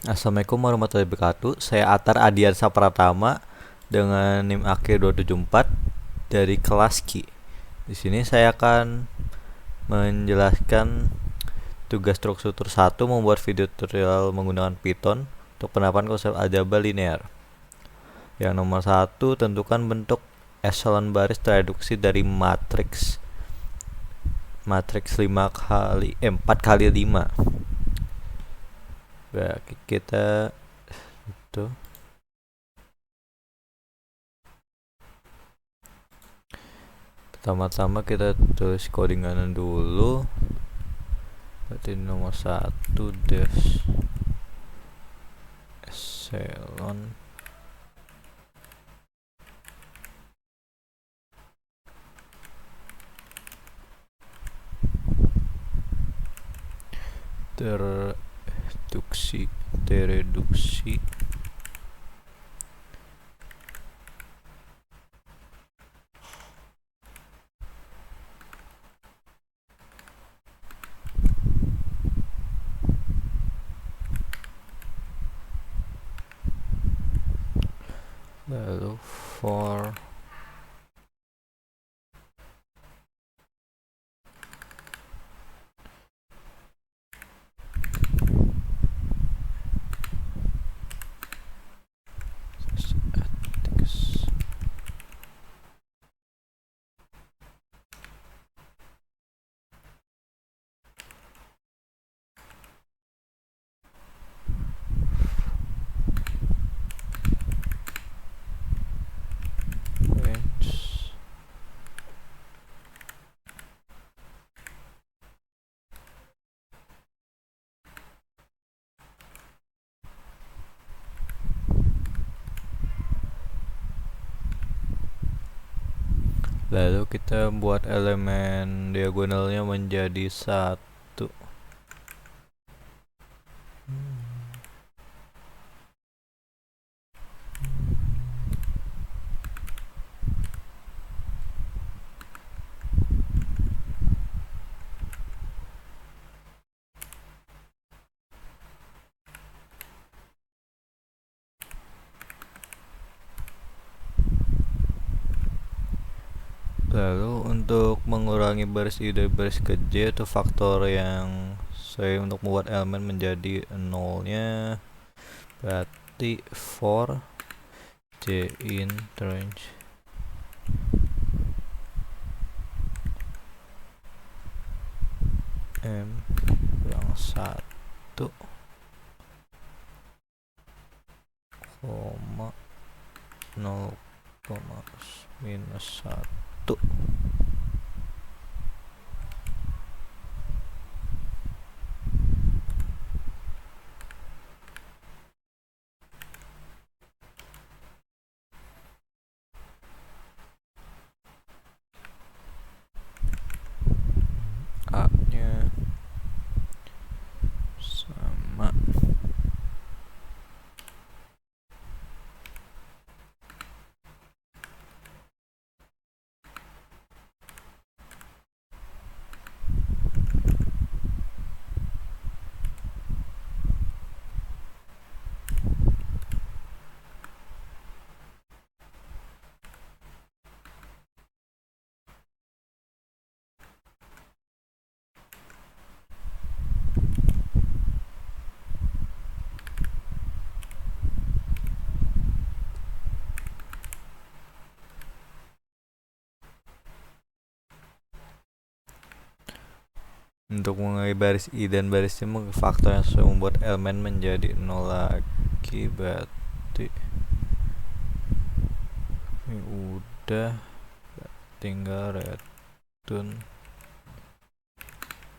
Assalamualaikum warahmatullahi wabarakatuh. Saya Atar Adiansa Pratama dengan NIM akhir 274 dari kelas Ki. Di sini saya akan menjelaskan tugas struktur 1 membuat video tutorial menggunakan Python untuk penerapan konsep aljabar linear. Yang nomor 1, tentukan bentuk echelon baris tereduksi dari matriks 4 kali 5. Baik, kita itu pertama-tama kita tulis codingan dulu. Berarti nomor 1 dash echelon tereduksi lalu for range lalu kita buat elemen diagonalnya menjadi 1. Lalu untuk mengurangi baris I dari baris ke J itu faktor yang saya untuk membuat elemen menjadi 0-nya, berarti for J in range M kurang 1, koma 0, minus 1. A nya sama untuk mengenai baris I dan baris J, faktor yang sesuai membuat elemen menjadi 0 lagi, berarti ini udah, tinggal return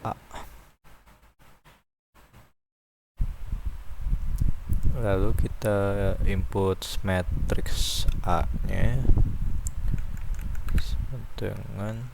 A. Lalu kita input matriks A nya dengan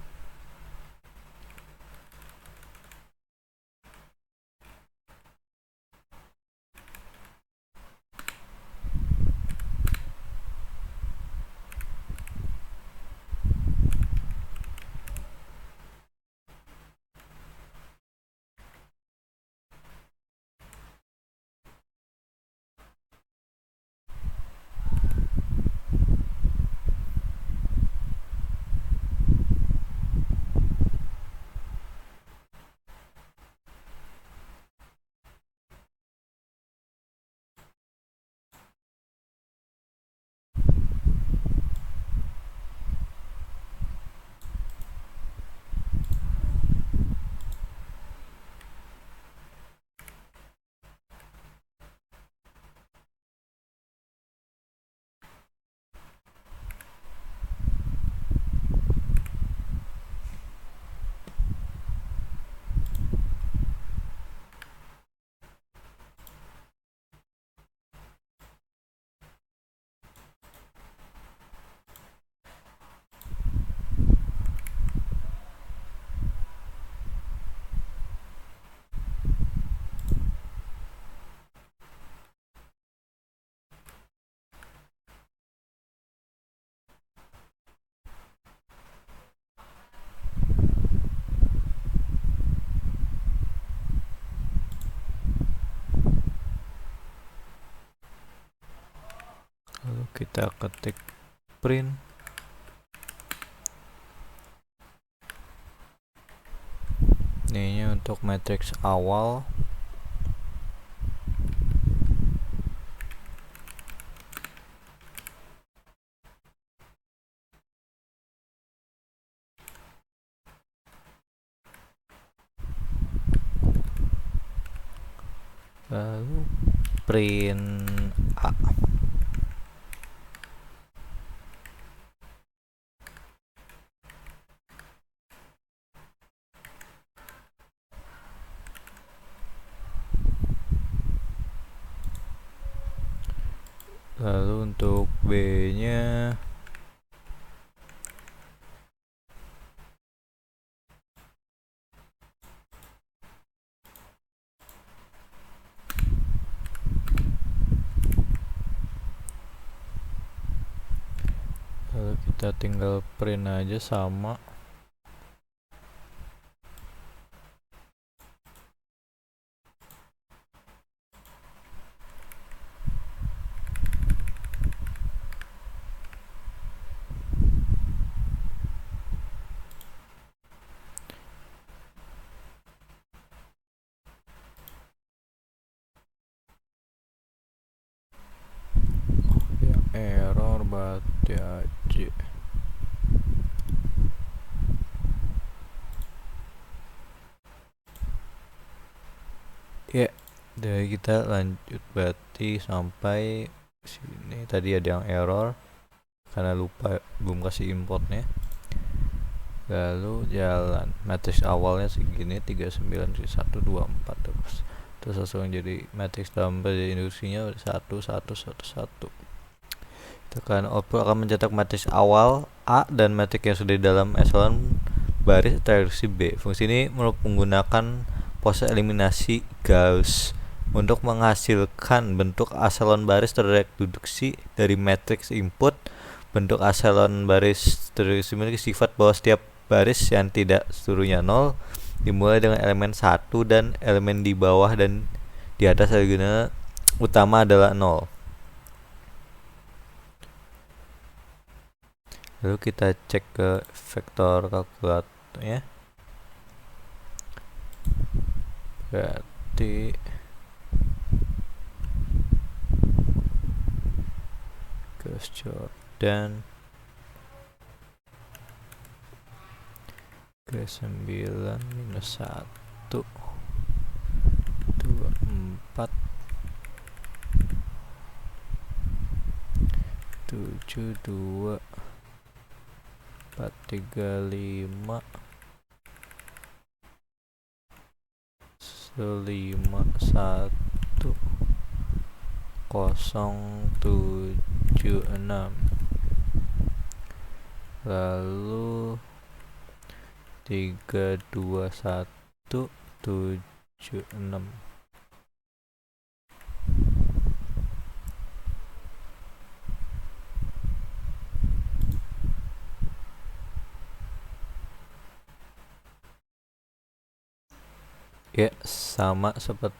kita ketik print ini untuk matriks awal. Lalu print A. Lalu untuk B-nya kita tinggal print aja sama. Yang error berarti aja. Ya, dari kita lanjut berarti sampai sini. Tadi ada yang error karena lupa belum kasih importnya. Lalu jalan matriks awalnya segini 39 1 2 4 terus langsung jadi matriks dalam induksinya 1 1 1 1. Tekan output akan mencetak matriks awal A dan matriks yang sudah di dalam eselon baris reduksi B. Fungsi ini menggunakan proses eliminasi Gauss untuk menghasilkan bentuk eselon baris terreduksi dari matriks input. Bentuk eselon baris terreduksi memiliki sifat bahwa setiap baris yang tidak seluruhnya 0 dimulai dengan elemen 1 dan elemen di bawah dan di atas elemen utama adalah 0. Lalu kita cek ke vektor kalkulatornya. Berarti Gauss Jordan G9 minus 1 2 4 7 2 4 3 5 1 0 7 6. Lalu 3 2 1 7 6. Ya, sama seperti.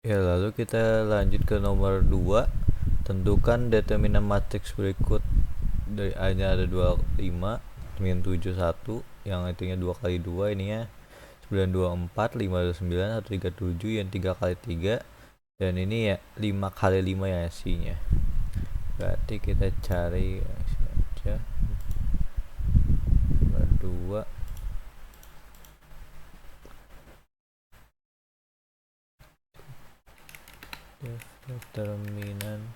Ya, lalu kita lanjut ke nomor 2. Tentukan determinan matriks berikut. Dari A-nya ada 25, min 71, yang itunya 2 kali 2, ininya 924, 529, 137, yang 3 kali 3, dan ini ya 5 kali 5 ya hasilnya. Berarti kita cari aja nomor 2. Determinan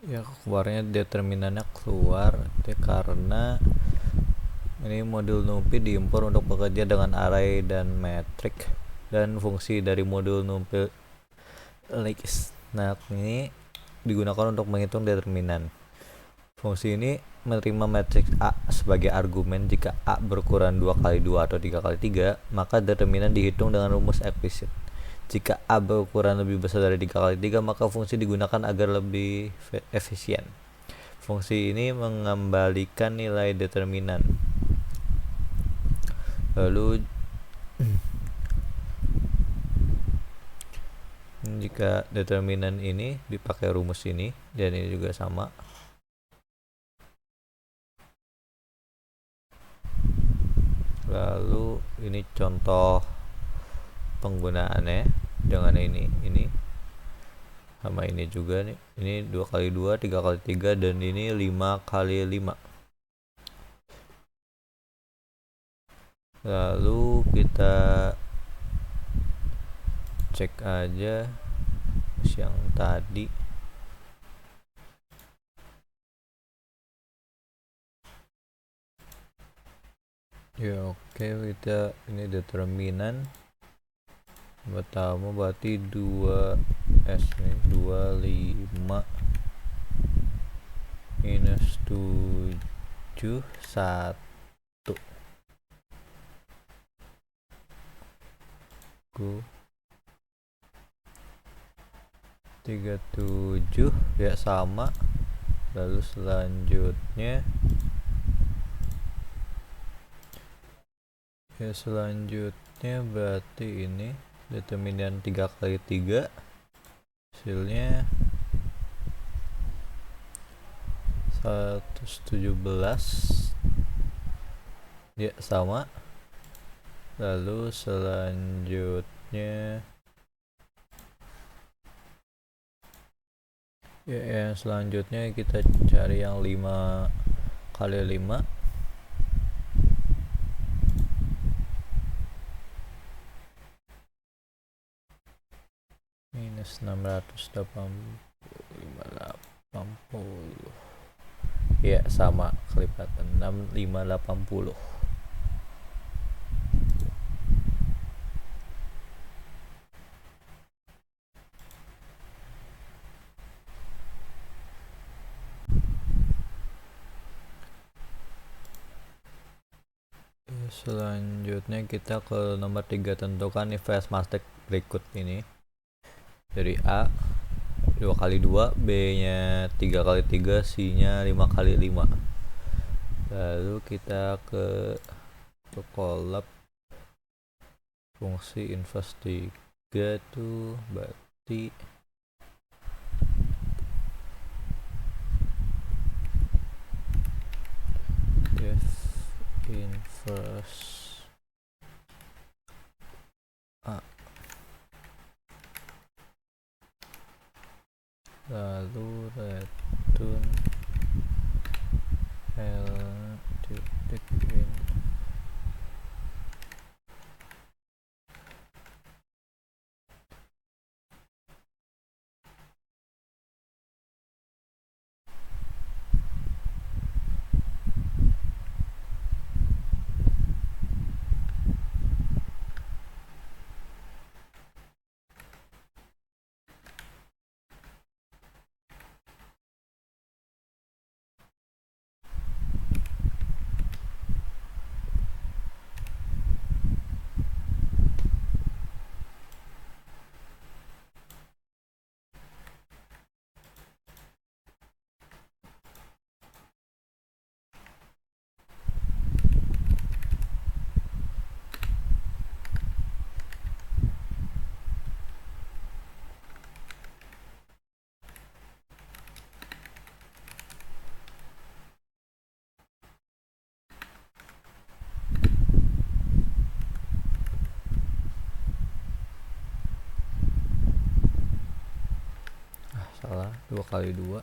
Ya keluarnya determinannya keluar itu karena ini modul NumPy diimpor untuk bekerja dengan array dan metrik, dan fungsi dari modul NumPy list. Nah ini digunakan untuk menghitung determinan. Fungsi ini menerima matriks A sebagai argumen. Jika A berukuran 2 kali 2 atau 3 kali 3, maka determinan dihitung dengan rumus eksplisit. Jika A berukuran lebih besar dari 3 kali 3, maka fungsi digunakan agar lebih efisien. Fungsi ini mengembalikan nilai determinan. Lalu jika determinan ini dipakai rumus ini, dan ini juga sama. Lalu ini contoh penggunaannya dengan ini sama ini juga nih. Ini 2 kali 2, 3 kali 3, dan ini 5 kali 5. Lalu kita cek aja yang tadi. Ya oke, kita ini determinan pertama berarti 2S nih, 25 minus 7 1 37 ya sama. Lalu selanjutnya berarti ini determinan 3 kali 3 hasilnya 117 ya sama. Lalu selanjutnya yang selanjutnya kita cari yang 5 kali 5 minus 680 ya sama, kelipatan 6580. Selanjutnya kita ke nomor 3, tentukan if matrix berikut ini. Dari A 2 kali 2, B nya 3 kali 3, C nya 5 kali 5. Lalu kita ke collab fungsi inverse 3 tuh berarti if inverse A, lalu return L titik in. Salah, 2 kali 2.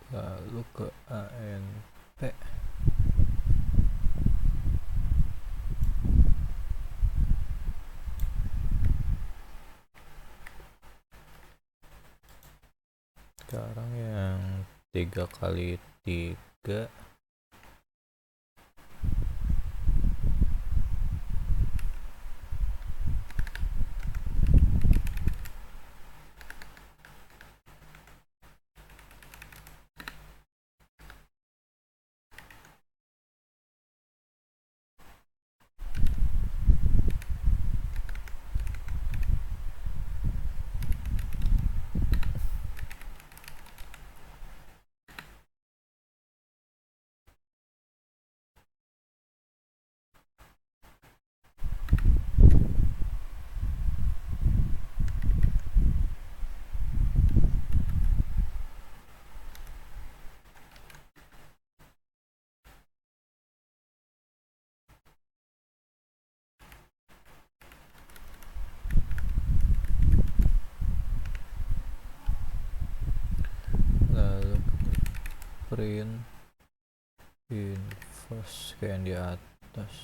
lalu ke ANP. Sekarang yang 3 kali 3 lalu print inverse kayak yang di atas.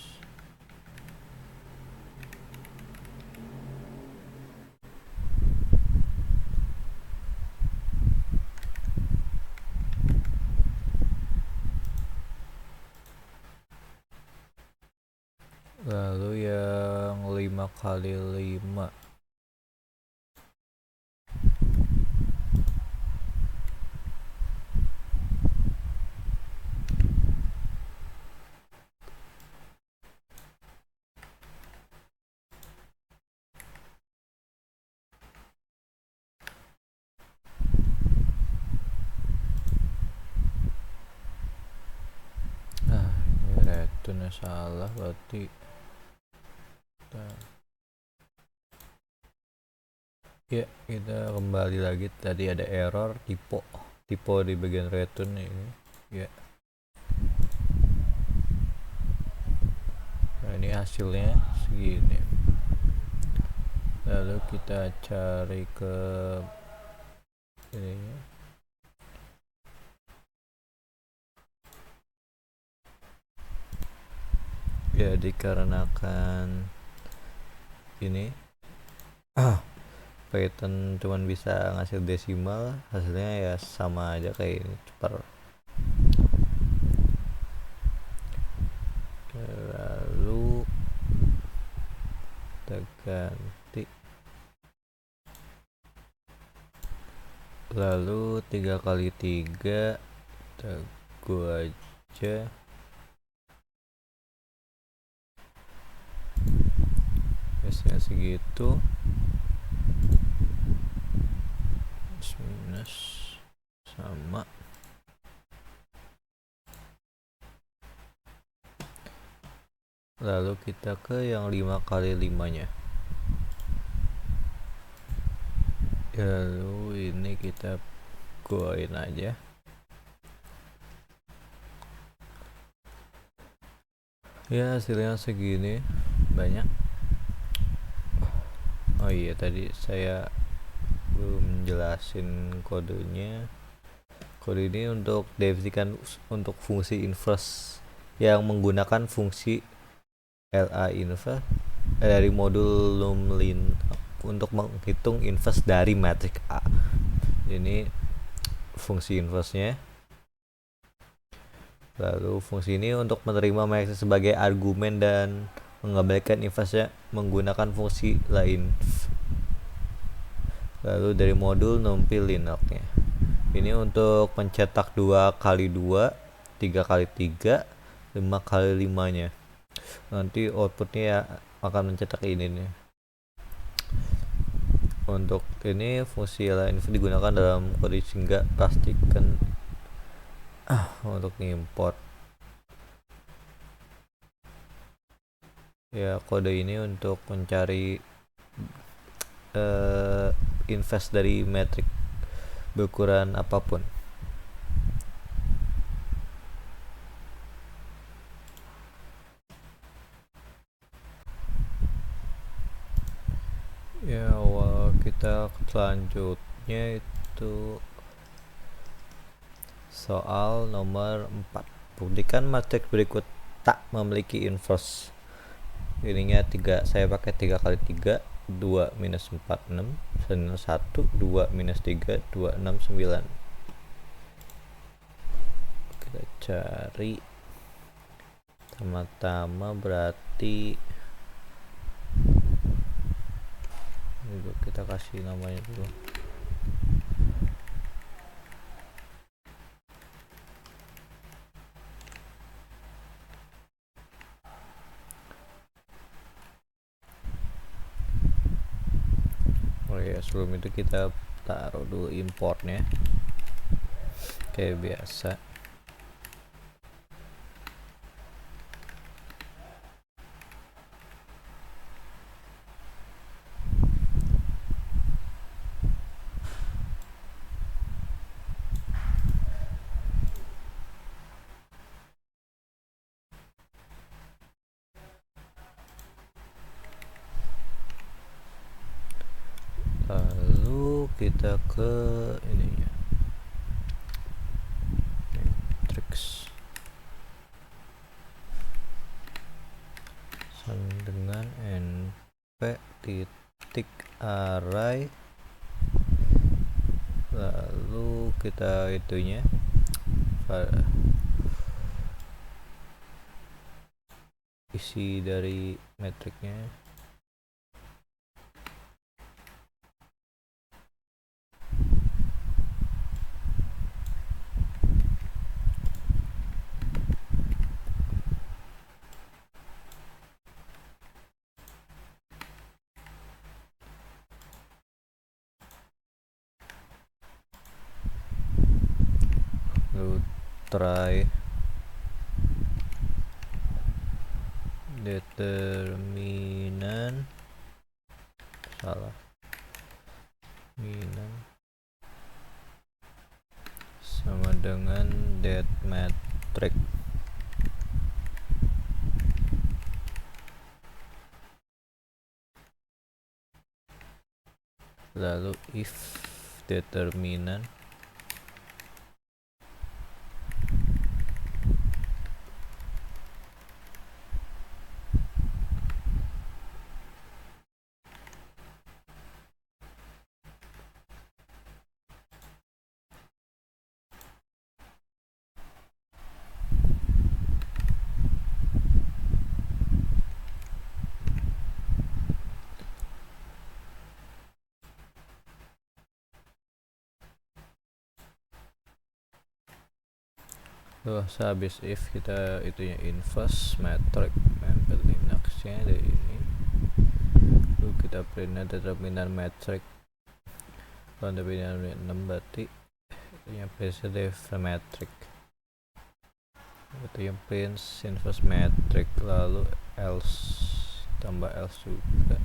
Lalu yang 5 kali 5 ini return salah berarti. Ya, kita kembali lagi. Tadi ada error typo di bagian return ini. Ya. Nah, ini hasilnya segini. Lalu kita cari ke ini. Ya, dikarenakan ini Python cuman bisa ngasih desimal, hasilnya ya sama aja kayak ini, ceper. Lalu kita ganti, lalu 3 kali 3 kita gua aja biasanya segitu, minus sama. Lalu kita ke yang 5 kali 5 nya. Lalu ini kita goin aja. Ya, hasilnya segini banyak. Oh iya, tadi saya belum jelasin kodenya. Kode ini untuk definisikan untuk fungsi inverse yang menggunakan fungsi LA inverse dari modul numlin untuk menghitung inverse dari matrik A. Ini fungsi inverse-nya. Lalu fungsi ini untuk menerima matrik sebagai argumen dan mengabaikan inverse-nya menggunakan fungsi lain. Lalu dari modul numpil linoknya. Ini untuk mencetak 2 kali 2, 3 kali 3, 5 kali 5 nya. Nanti outputnya ya akan mencetak ini nih. Untuk ini fungsi lain digunakan dalam kode sehingga pastikan untuk import. Ya, kode ini untuk mencari inverse dari metrik berukuran apapun. Ya, awal kita selanjutnya itu Soal nomor 4. Buktikan matriks berikut tak memiliki inverse. Ininya 3, saya pakai 3 kali 3, 2 minus 4, 6, 1, 2 minus 3, 2, 6, 9. Kita cari pertama berarti ini kita kasih namanya dulu. Oh ya, sebelum itu kita taruh dulu importnya kayak biasa. Lalu kita ke ininya, matrix sama dengan np titik array, lalu kita itunya isi dari matrixnya. Lalu try determinan sama dengan that matrix. Lalu if determinan habis if kita itunya inverse matrix nempel Linux-nya dari ini. Lalu kita print determinan matrix. Kalau determinan 6 berarti yang print matrix. Itu yang print inverse matrix, lalu else tambah else juga.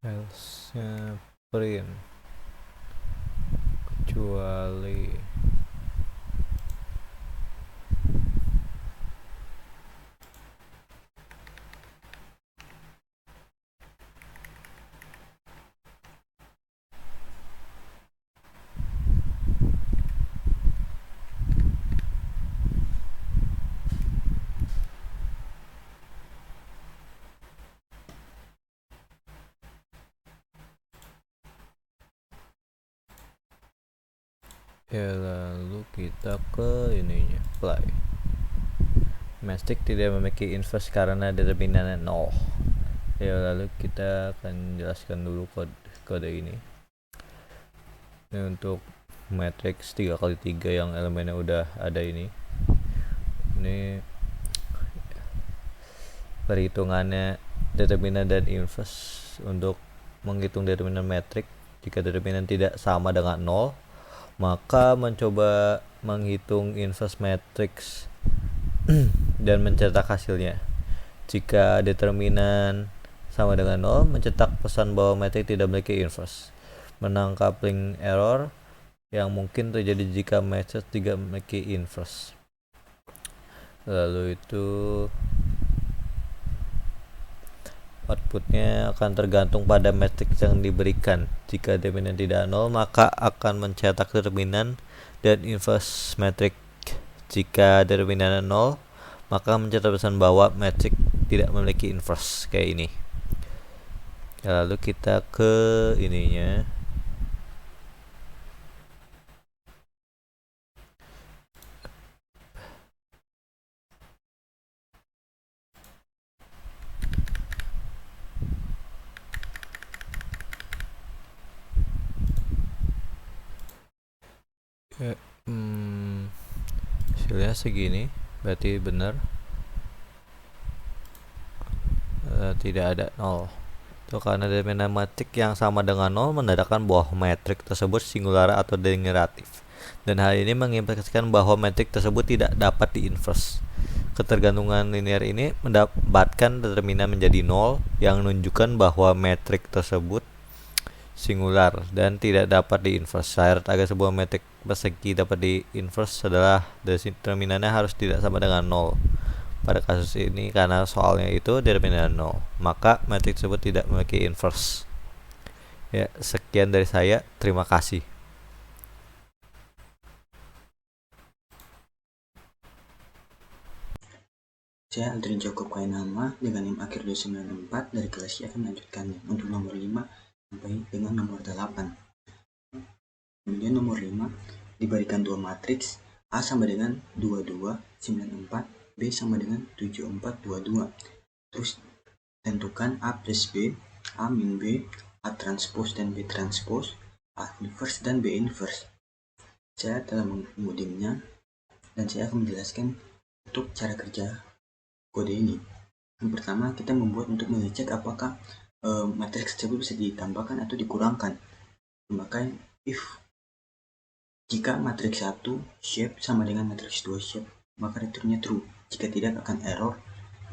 Else print kecuali ya. Lalu kita ke ininya apply. Matrix tidak memiliki inverse karena determinannya 0. Ya, lalu kita akan jelaskan dulu kode ini. Ini untuk matrix 3 kali 3 yang elemennya udah ada ini perhitungannya determinan dan inverse untuk menghitung determinan metrik. Jika determinan tidak sama dengan 0, maka mencoba menghitung inverse matrix dan mencetak hasilnya. Jika determinan sama dengan 0, mencetak pesan bahwa metrik tidak memiliki inverse. Menangkap link error yang mungkin terjadi jika matrix tidak memiliki inverse. Lalu itu outputnya akan tergantung pada matriks yang diberikan. Jika determinan tidak 0, maka akan mencetak determinan dan inverse matrix. Jika determinan 0, maka mencetak pesan bahwa matrix tidak memiliki inverse, kayak ini. Lalu kita ke ininya. Hasilnya segini, berarti benar. Tidak ada 0. Itu karena determinan metrik yang sama dengan 0 menandakan bahwa metrik tersebut singular atau degeneratif. Dan hal ini mengimplikasikan bahwa metrik tersebut tidak dapat diinverse. Ketergantungan linear ini mendapatkan determinan menjadi 0 yang menunjukkan bahwa metrik tersebut singular dan tidak dapat diinverse. Syarat agar sebuah metrik persegi dapat diinverse adalah determinannya harus tidak sama dengan 0. Pada kasus ini karena soalnya itu determinan 0, maka metrik tersebut tidak memiliki inverse. Ya, sekian dari saya. Terima kasih. Saya Aldrin Jacob Kainama dengan NIM akhir 294 dari kelas Y akan melanjutkannya untuk nomor 5 sampai dengan nomor 8. Kemudian nomor 5 diberikan dua matriks A sama dengan 2294, B sama dengan 7422. Terus tentukan A plus B, A min B, A transpose dan B transpose, A inverse dan B inverse. Saya telah mengodingnya dan saya akan menjelaskan untuk cara kerja kode ini. Yang pertama, kita membuat untuk mengecek apakah matriks tersebut bisa ditambahkan atau dikurangkan. Maka if jika matriks 1 shape sama dengan matriks 2 shape, maka returnnya true. Jika tidak, akan error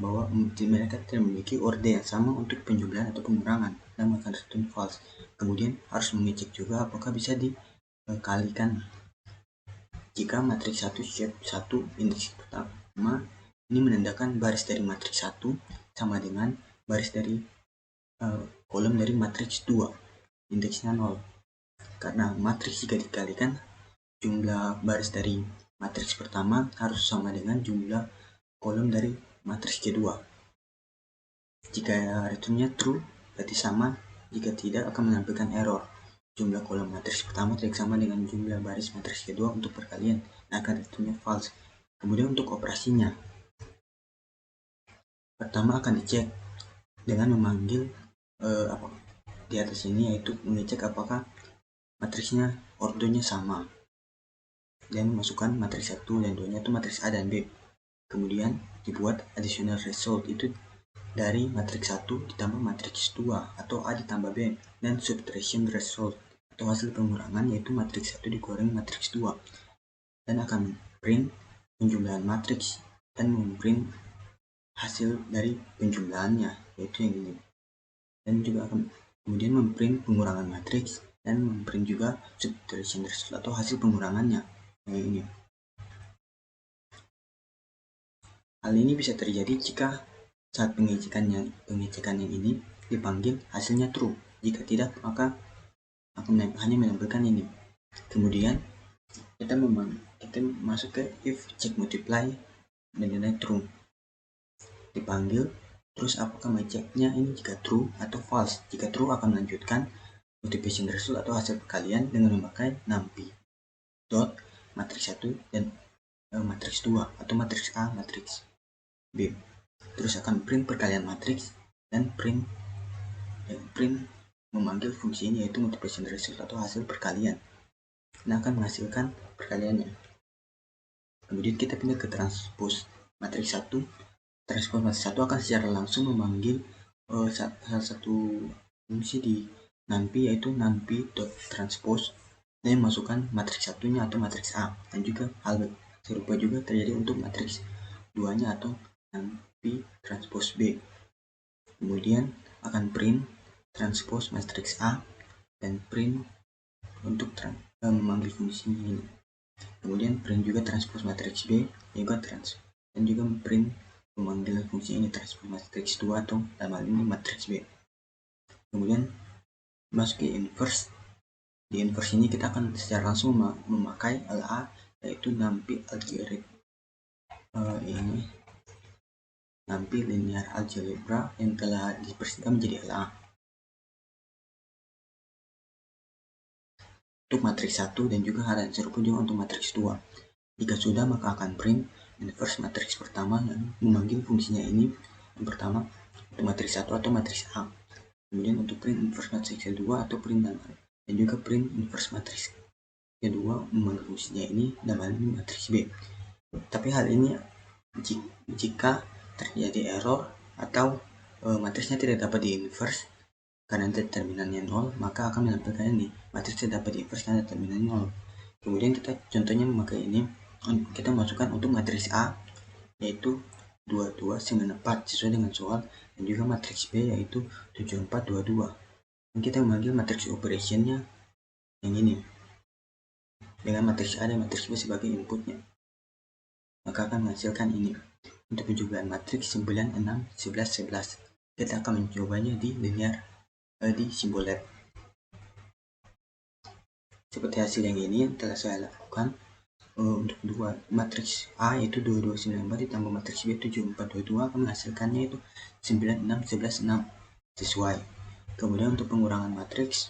bahwa mereka tidak memiliki order yang sama untuk penjumlahan atau pengurangan dan akan return false. Kemudian harus mengecek juga apakah bisa dikalikan. Jika matriks 1 shape 1 indeks pertama ini menandakan baris dari matriks 1 sama dengan baris dari kolom dari matriks 2, indeksnya 0. Karena matriks jika dikalikan, jumlah baris dari matriks pertama harus sama dengan jumlah kolom dari matriks kedua. Jika returnnya true, berarti sama. Jika tidak, akan menampilkan error. Jumlah kolom matriks pertama tidak sama dengan jumlah baris matriks kedua untuk perkalian, akan returnnya false. Kemudian untuk operasinya, pertama akan dicek dengan memanggil di atas ini, yaitu mengecek apakah matriksnya ordonya sama dan memasukkan matriks 1 dan 2 nya itu matriks A dan B. Kemudian dibuat additional result, itu dari matriks 1 ditambah matriks 2 atau A ditambah B, dan subtraction result atau hasil pengurangan, yaitu matriks 1 dikurangi matriks 2, dan akan print penjumlahan matriks dan memprint hasil dari penjumlahannya, yaitu yang ini, dan juga akan kemudian memprint pengurangan matriks dan memprint juga subtraction result atau hasil pengurangannya yang ini. Hal ini bisa terjadi jika saat pengecekan yang ini dipanggil hasilnya true. Jika tidak, maka akan hanya menampilkan ini. Kemudian kita masuk ke if check multiply menjadi true. Dipanggil, terus apakah mengeceknya ini jika true atau false. Jika true, akan melanjutkan multiplication result atau hasil perkalian dengan memakai numpy dot matriks 1 dan matriks 2 atau matriks A, matriks B. Terus akan print perkalian matriks dan print memanggil fungsi ini, yaitu multiplication result atau hasil perkalian. Nah, akan menghasilkan perkaliannya. Kemudian kita pindah ke transpose matriks 1. transpose matriks 1 akan secara langsung memanggil salah satu fungsi di NumPy, yaitu NumPy.transpose, dan memasukkan matriks 1-nya atau matriks A, dan juga hal serupa juga terjadi untuk matriks 2-nya atau NumPy transpose B. Kemudian akan print transpose matriks A dan print untuk memanggil fungsi ini. Kemudian print juga transpose matriks B juga dan juga print memanggil fungsi ini transpose matriks 2 atau dalam hal ini matriks B. Kemudian masuk ke inverse. Di inverse ini kita akan secara langsung memakai LA, yaitu NumPy algebraic ini NumPy linear algebra yang telah dipersingkat menjadi LA. Untuk matriks 1 dan juga hal yang serupa juga untuk matriks 2. Jika sudah, maka akan print inverse matriks pertama yang memanggil fungsinya ini. Yang pertama untuk matriks 1 atau matriks A. Kemudian untuk print inverse matriks kedua atau print dan juga print inverse matriks kedua memanggil fungsinya ini dalam hal ini matriks B. Tapi hal ini jika terjadi error atau matriksnya tidak dapat di inverse karena determinannya 0, maka akan menampilkan ini matriks tidak dapat di inverse karena determinannya 0. Kemudian kita contohnya memakai ini, kita masukkan untuk matriks A yaitu 2294 sesuai dengan soal, dan juga matriks B yaitu 7422. Dan kita memanggil matriks operationnya yang ini dengan matriks A dan matriks B sebagai inputnya, maka akan menghasilkan ini. Untuk penjumlahan matriks 9, 6, 11, 11 kita akan mencobanya di linear di Symbolab. Seperti hasil yang ini yang telah saya lakukan. Untuk dua matriks A yaitu 2294 ditambah matriks B 7422 akan menghasilkannya itu 9, 6, 11, 6 sesuai. Kemudian untuk pengurangan matriks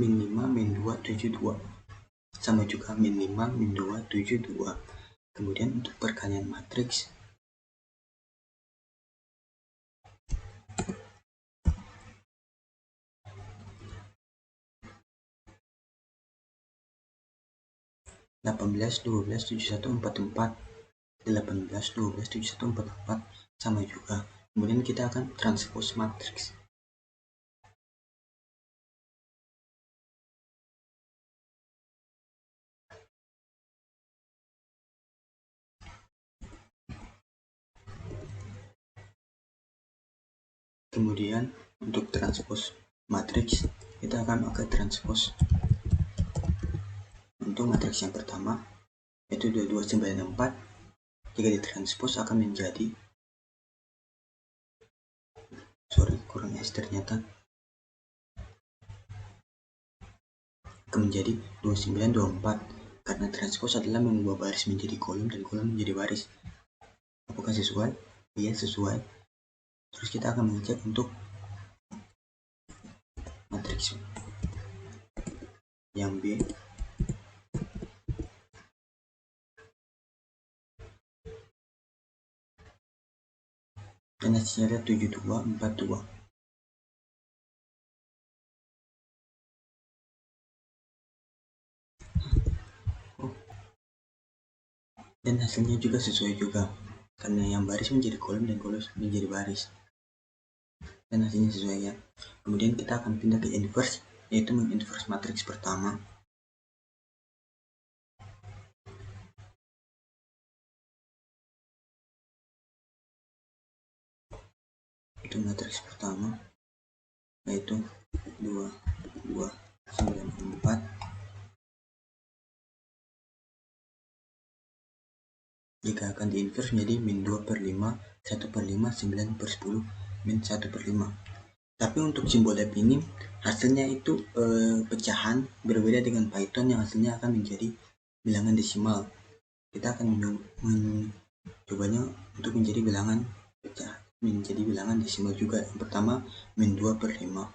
min 5, min 2, 72 sama juga min 5, min 2, 72. Kemudian untuk perkalian matriks delapan belas, 12, 71, 44 18, 12, 71, 44 sama juga. Kemudian kita akan transpose matriks. Kemudian untuk transpose matriks kita akan pakai transpose untuk matriks yang pertama yaitu 2294. Jika ditranspose akan menjadi kurang S ternyata akan menjadi 2924 karena transpose adalah mengubah baris menjadi kolom dan kolom menjadi baris. Apakah sesuai? Iya, sesuai. Terus kita akan mengecek untuk matriks yang B. Dan hasilnya ada 7242. Dan hasilnya juga sesuai juga karena yang baris menjadi kolom dan kolom menjadi baris, dan hasilnya sesuai ya. Kemudian kita akan pindah ke inverse, yaitu menginverse matriks pertama. Itu matriks pertama yaitu 2294. Jika akan diinverse menjadi min 2/5, 1/5, 9/10, min 1/5. Tapi untuk Symbolab ini hasilnya itu pecahan, berbeda dengan Python yang hasilnya akan menjadi bilangan desimal. Kita akan mencobanya untuk menjadi bilangan pecah, menjadi bilangan desimal juga. Yang pertama min 2/5.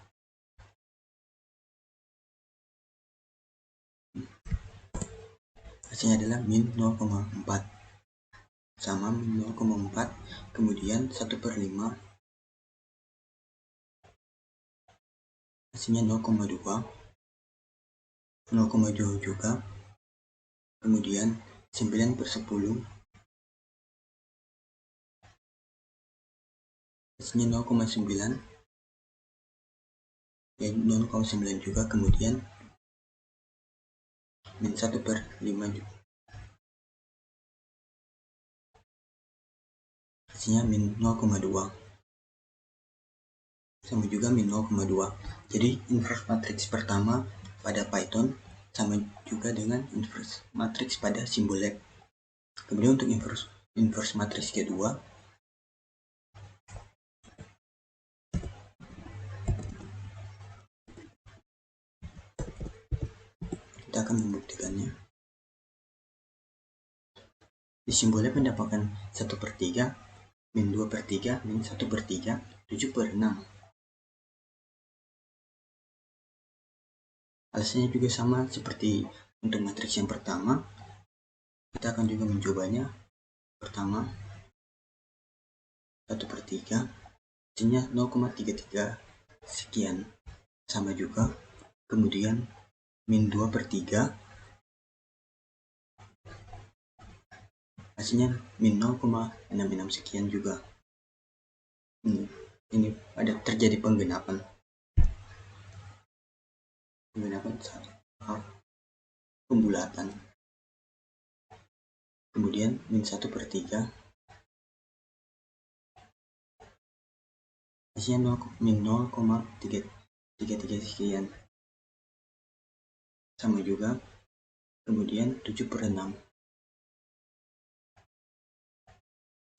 Hasilnya adalah min 0,4 sama min 0,4, kemudian 1/5 hasilnya 0,2, 0,2 juga, kemudian 9/10 hasilnya 0,9, ya 0,9 juga, kemudian min 1/5 juga, hasilnya min 0,2, sama juga min 0,2. Jadi inverse matrix pertama pada Python sama juga dengan inverse matrix pada Symbolab. Kemudian untuk inverse matrix kedua, kita akan membuktikannya. Di Symbolab mendapatkan 1/3, min 2/3, min 1/3, 7/6. Alasannya juga sama seperti untuk matriks yang pertama. Kita akan juga mencobanya. Pertama 1/3, hasilnya 0,33 sekian, sama juga. Kemudian min 2/3, hasilnya min 0,66 sekian juga. Ini ada terjadi penggenapan pembulatan. Kemudian min 1/3, hasilnya min 0,33 sekian, sama juga. Kemudian 7/6,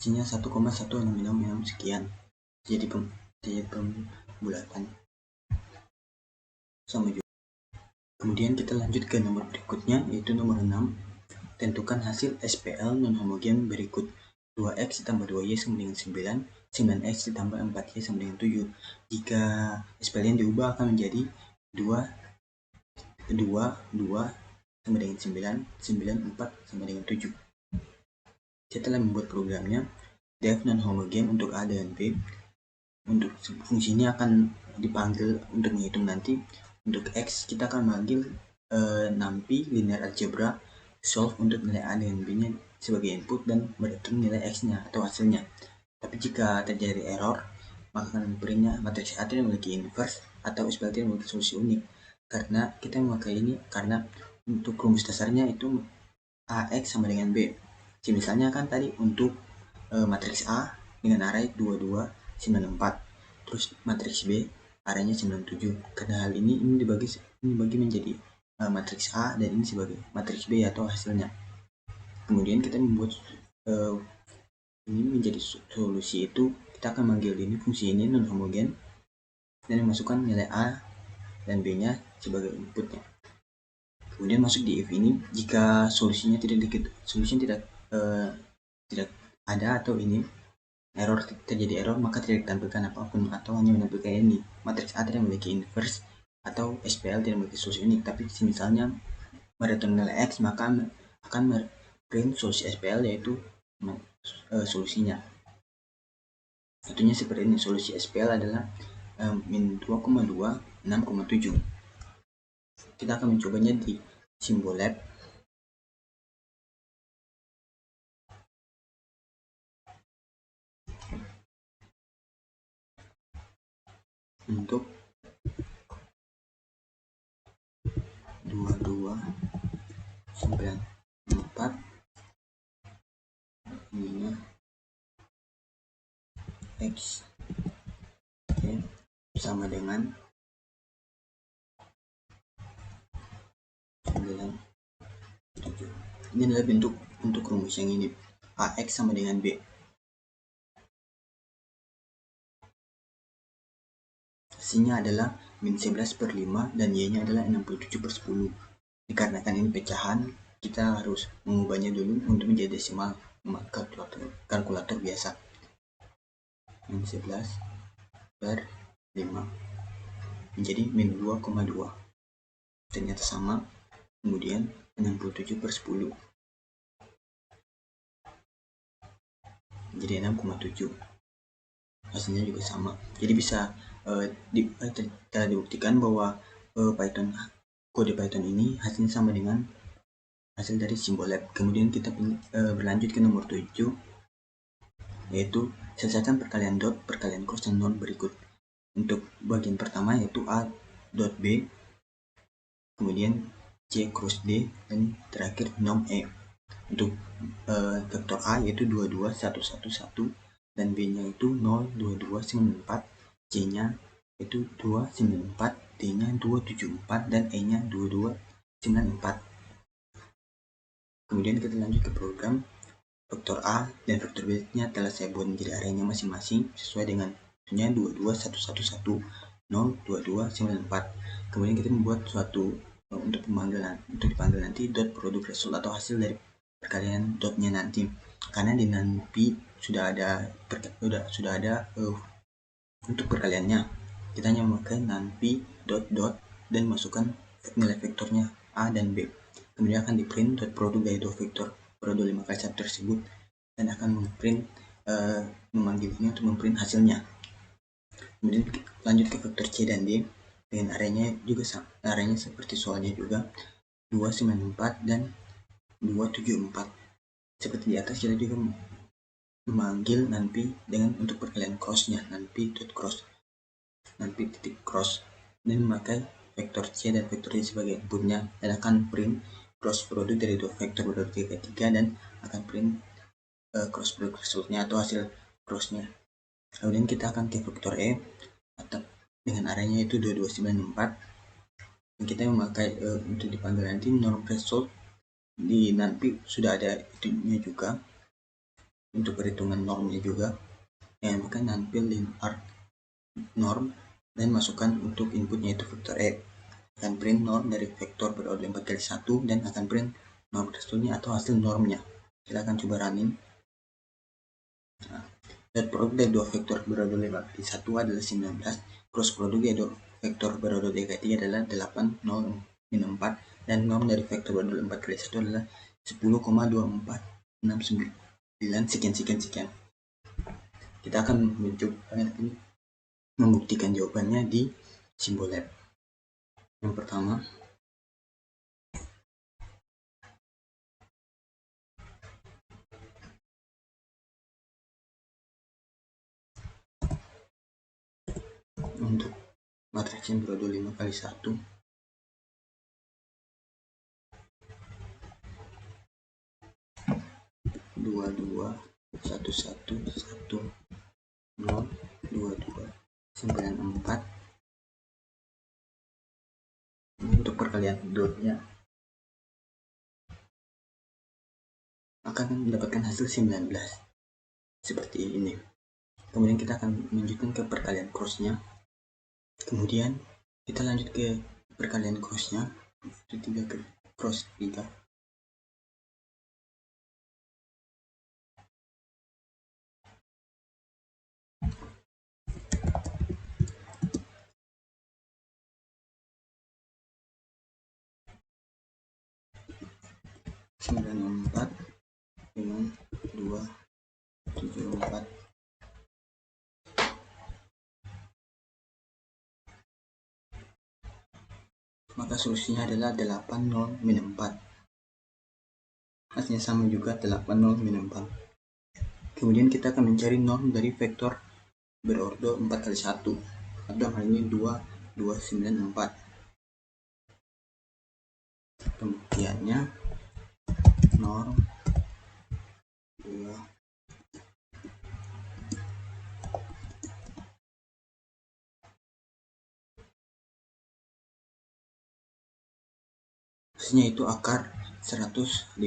hasilnya 1,1666 sekian. Jadi pembulatan, sama juga. Kemudian kita lanjut ke nomor berikutnya, yaitu nomor 6. Tentukan hasil SPL non-homogen berikut. 2x ditambah 2y sama dengan 9, 9x ditambah 4y sama dengan 7. Jika SPL yang diubah akan menjadi 2 sama dengan 9, 9, 4 sama dengan 7. Kita telah membuat programnya. Def non-homogen untuk A dan B. Untuk fungsi ini akan dipanggil untuk menghitung nanti. Untuk X kita akan memanggil NumPy linear algebra solve untuk nilai A dengan B nya sebagai input dan mereturn nilai X nya atau hasilnya. Tapi jika terjadi error, maka akan memberinya matriks A tidak memiliki inverse atau SPL tidak memiliki solusi unik. Karena kita memakai ini karena untuk rumus dasarnya itu AX sama dengan B. Jadi misalnya kan tadi untuk matriks A dengan array 22, 94. Terus matriks B arraynya 97. Karena hal ini dibagi menjadi matriks A dan ini sebagai matriks B atau hasilnya. Kemudian kita membuat ini menjadi solusi itu, kita akan manggil ini fungsi ini non homogen dan memasukkan nilai A dan B nya sebagai inputnya. Kemudian masuk di if ini, jika solusinya tidak ada atau ini terjadi error, maka tidak ditampilkan apapun atau hanya menampilkan ini matriks A tidak memiliki inverse atau SPL tidak memiliki solusi unik. Tapi misalnya mereturn nilai X, maka akan print solusi SPL yaitu solusinya. Contohnya seperti ini, solusi SPL adalah min 2,2, 6,7. Kita akan mencobanya di Symbolab. Untuk 2294 ininya X sama dengan 97. Ini adalah bentuk untuk rumus yang ini. AX sama dengan B. Hasilnya adalah min 11/5 dan Y-nya adalah 67/10. Dikarenakan ini pecahan, kita harus mengubahnya dulu untuk menjadi desimal kalkulator biasa. Min 11/5 menjadi min 2,2. Ternyata sama. Kemudian 67/10 menjadi 6,7. Hasilnya juga sama. Jadi bisa telah dibuktikan bahwa Python kode Python ini hasilnya sama dengan hasil dari Symbolab. Kemudian kita berlanjut ke nomor 7, yaitu selesaikan perkalian dot, perkalian cross dan non berikut. Untuk bagian pertama yaitu A dot B, kemudian C cross D, dan terakhir norm E. Untuk vektor A yaitu 22111 dan B nya itu 02294, C nya itu 294, D nya 274, dan E nya 2294. Kemudian kita lanjut ke program. Vektor A dan vektor B nya telah saya buat menjadi arraynya masing-masing sesuai dengan 22111 02294. Kemudian kita membuat suatu untuk dipanggil nanti dot product result atau hasil dari perkalian dotnya nanti, karena di nanti sudah ada untuk perkaliannya. Kita hanya memakai nanti dot dan masukkan nilai vektornya A dan B. Kemudian akan di print dot produk dari dua vektor produk 5 kali 1 tersebut, dan akan memprint memanggil ini untuk memprint hasilnya. Kemudian lanjut ke vektor C dan D dengan arraynya seperti soalnya juga 294 dan 274. Seperti di atas, kita juga memanggil nanti dengan untuk perkalian crossnya nanti dot cross, nanti titik cross, dan memakai vektor C dan vektor D sebagai inputnya, dan akan print cross produk dari dua vektor produk 3 dan akan print cross product resultnya atau hasil crossnya. Kemudian kita akan ke vektor E atau dengan arraynya itu 22964, dan kita memakai untuk dipanggil nanti norm result. Di nanti sudah ada itunya juga untuk perhitungan normnya juga, yang maka nanti linear norm dan masukkan untuk inputnya itu vektor E, akan print norm dari vektor berorder 4 kali 1 dan akan print norm resultnya atau hasil normnya. Kita akan coba running. Dot produk dari dua vektor berorder 5 kali 1 adalah 19, cross produk dari dua vektor berorder 3 kali 3 adalah 8, 0, min 4, dan norm dari vektor berorder 4 kali 1 adalah 10,2469 sekian. Kita akan mencoba membuktikan jawabannya di Symbolab. Yang pertama, untuk matriks yang berorder 5 kali 1, dua dua satu satu satu 0 22 94. Untuk perkalian dotnya akan mendapatkan hasil 19 seperti ini. Kemudian kita akan melanjutkan ke perkalian crossnya. Kemudian kita lanjut ke perkalian crossnya itu 3 ke cross 3. Sembilan 4 dengan 274. Maka solusinya adalah 80 min 4. Hasilnya sama juga 80 min 4. Kemudian kita akan mencari norm dari vektor berorder 4 kali 1 atau hal ini 2294. Pembuktiannya norm 2 hasilnya itu akar 105.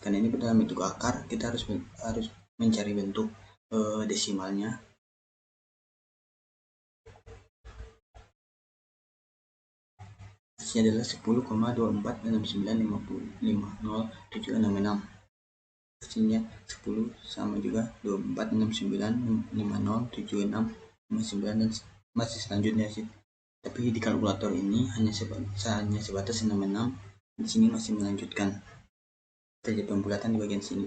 Karena ini dalam bentuk akar, kita harus mencari bentuk desimalnya. Hasilnya adalah 10,2469505076. Hasilnya 10 sama juga 2469507659, dan masih selanjutnya sih. Tapi di kalkulator ini hanya sebatas 66. Di sini masih melanjutkan terjadi pembulatan di bagian sini.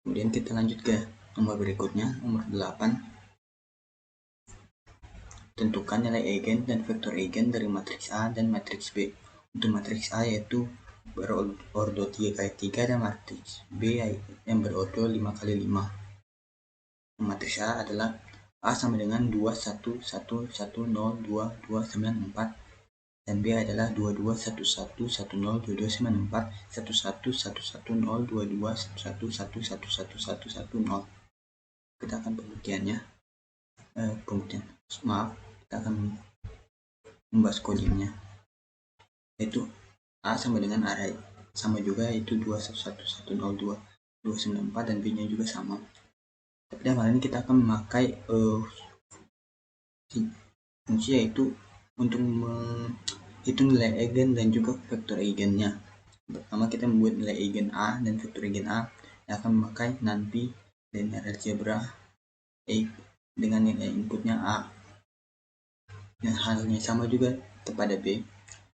Kemudian kita lanjut ke nomor berikutnya, nomor 8. tentukan nilai eigen dan vektor eigen dari matriks A dan matriks B. Untuk matriks A yaitu berordo 3x3 dan matriks B yang berordo 5x5. Matriks A adalah A sama dengan 2 1 1 1 0 2 2 9 4 dan B adalah 2 2 1 1 1 0 2 2 9 4 1 1 1 1 0 2 2 1 1 1 1 1 1 1 0. Kita akan pembuktiannya. Kita akan membahas codingnya, yaitu A sama dengan array sama juga, yaitu 2 1 1 1 0 2 2 9 4 dan B nya juga sama. Tapi dalam hal ini kita akan memakai fungsi yaitu untuk menghitung nilai eigen dan juga vektor eigennya. Pertama kita membuat nilai eigen A dan vektor eigen A yang akan memakai nanti linear algebra dengan nilai inputnya A. Dan halnya sama juga kepada B,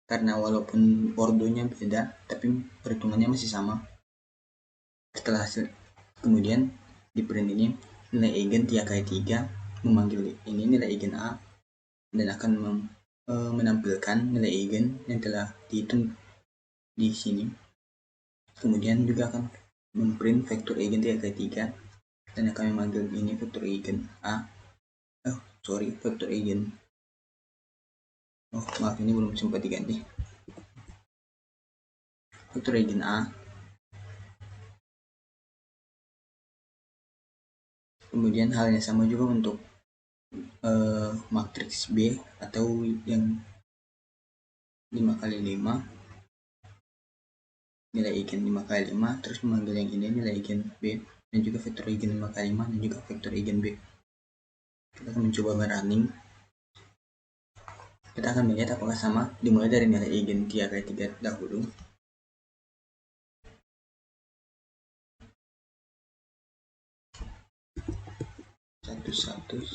karena walaupun ordonya beda tapi perhitungannya masih sama. Setelah kemudian di print ini nilai eigen 3x3 memanggil ini nilai eigen A dan akan menampilkan nilai eigen yang telah dihitung di sini. Kemudian juga akan memprint vektor eigen 3x3 dan akan memanggil ini vektor eigen A. Vektor eigen. Maaf, ini belum sempat diganti. Vektor eigen A. Kemudian halnya sama juga untuk matriks B atau yang 5x5, nilai eigen 5x5, terus memanggil yang ini nilai eigen B dan juga vektor eigen 5x5 dan juga vektor eigen B. Kita akan mencoba merunning. Kita akan melihat apakah sama, dimulai dari nilai eigen 3x3 dahulu. Satu 2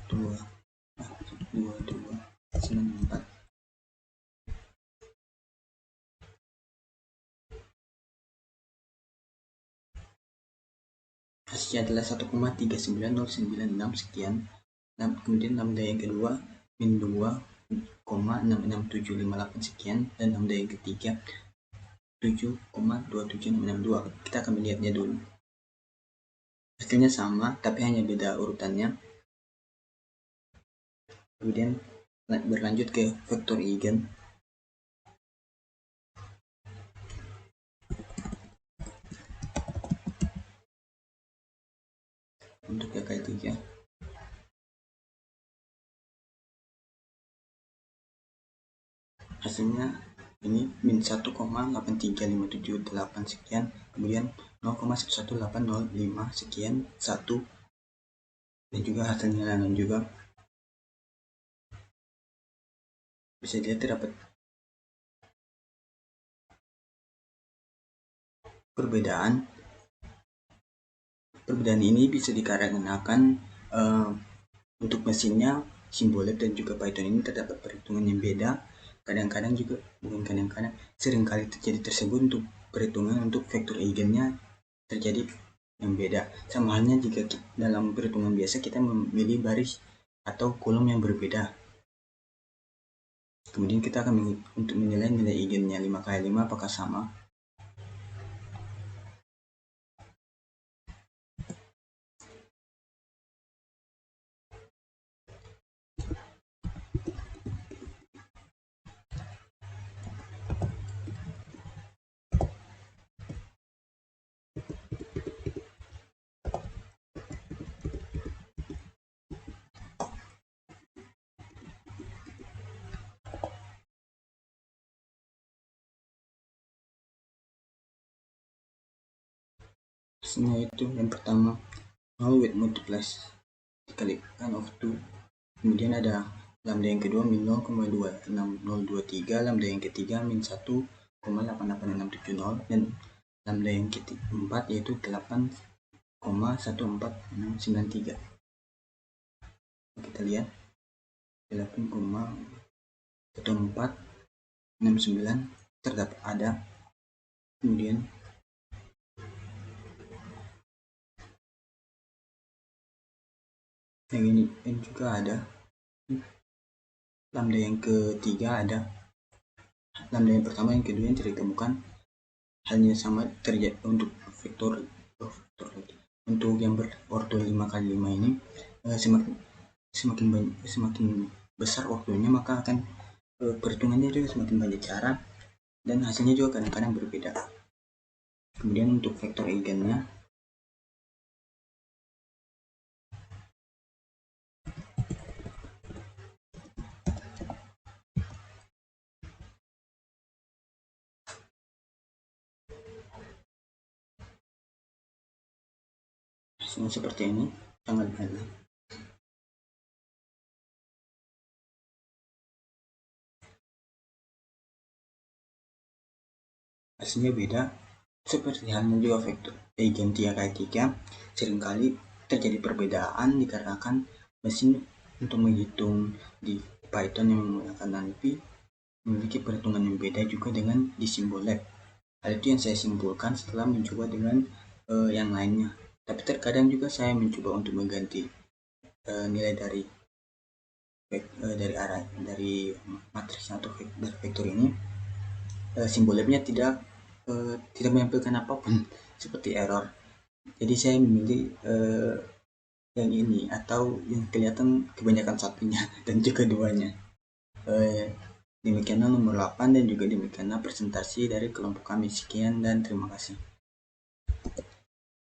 2 9 4. Hasilnya adalah 1,39096 sekian. Kemudian lambda yang kedua min 2,66758 sekian dan lambda yang ketiga 7,27662. Kita akan melihatnya dulu. Hasilnya sama tapi hanya beda urutannya. Kemudian berlanjut ke vektor eigen. Untuk KK3 hasilnya ini min 1,83578 sekian, kemudian 0,11805 sekian 1, dan juga hasilnya lain juga. Bisa dilihat terdapat perbedaan ini bisa dikarenakan untuk mesinnya Symbolic dan juga Python ini terdapat perhitungan yang beda. Kadang-kadang juga, bukan kadang-kadang, seringkali terjadi tersebut untuk perhitungan untuk vektor eigennya terjadi yang beda. Sama halnya jika dalam perhitungan biasa kita memilih baris atau kolom yang berbeda. Kemudian kita akan untuk menilai nilai eigennya 5x5 apakah sama. Hasilnya itu yang pertama 0 with multiplies dikalikan of 2, kemudian ada lambda yang kedua min 0,26023, lambda yang ketiga min 1,88670 dan lambda yang keempat yaitu 8,14693. Kita lihat 8,1469 terdapat ada, kemudian yang ini juga ada, lambda yang ketiga ada lambda yang pertama yang kedua yang tidak ditemukan halnya sama terjadi untuk vektor untuk yang berordo 5 kali 5 ini semakin besar waktunya maka akan perhitungannya juga semakin banyak cara dan hasilnya juga kadang-kadang berbeda. Kemudian untuk vektor eigennya hasilnya seperti ini, sangat banyak. Hasilnya beda, seperti halnya juga vektor eigen 3 kali 3 seringkali terjadi perbedaan dikarenakan mesin untuk menghitung di Python yang menggunakan NumPy memiliki perhitungan yang beda juga dengan di simbol lab. Hal itu yang saya simpulkan setelah mencoba dengan yang lainnya. Tapi terkadang juga saya mencoba untuk mengganti nilai dari matriks atau dari vektor ini. Simbol labnya tidak menampilkan apapun seperti error. Jadi saya memilih yang ini atau yang kelihatan kebanyakan satunya dan juga duanya. Demikianlah nomor 8 dan juga demikianlah presentasi dari kelompok kami. Sekian dan terima kasih.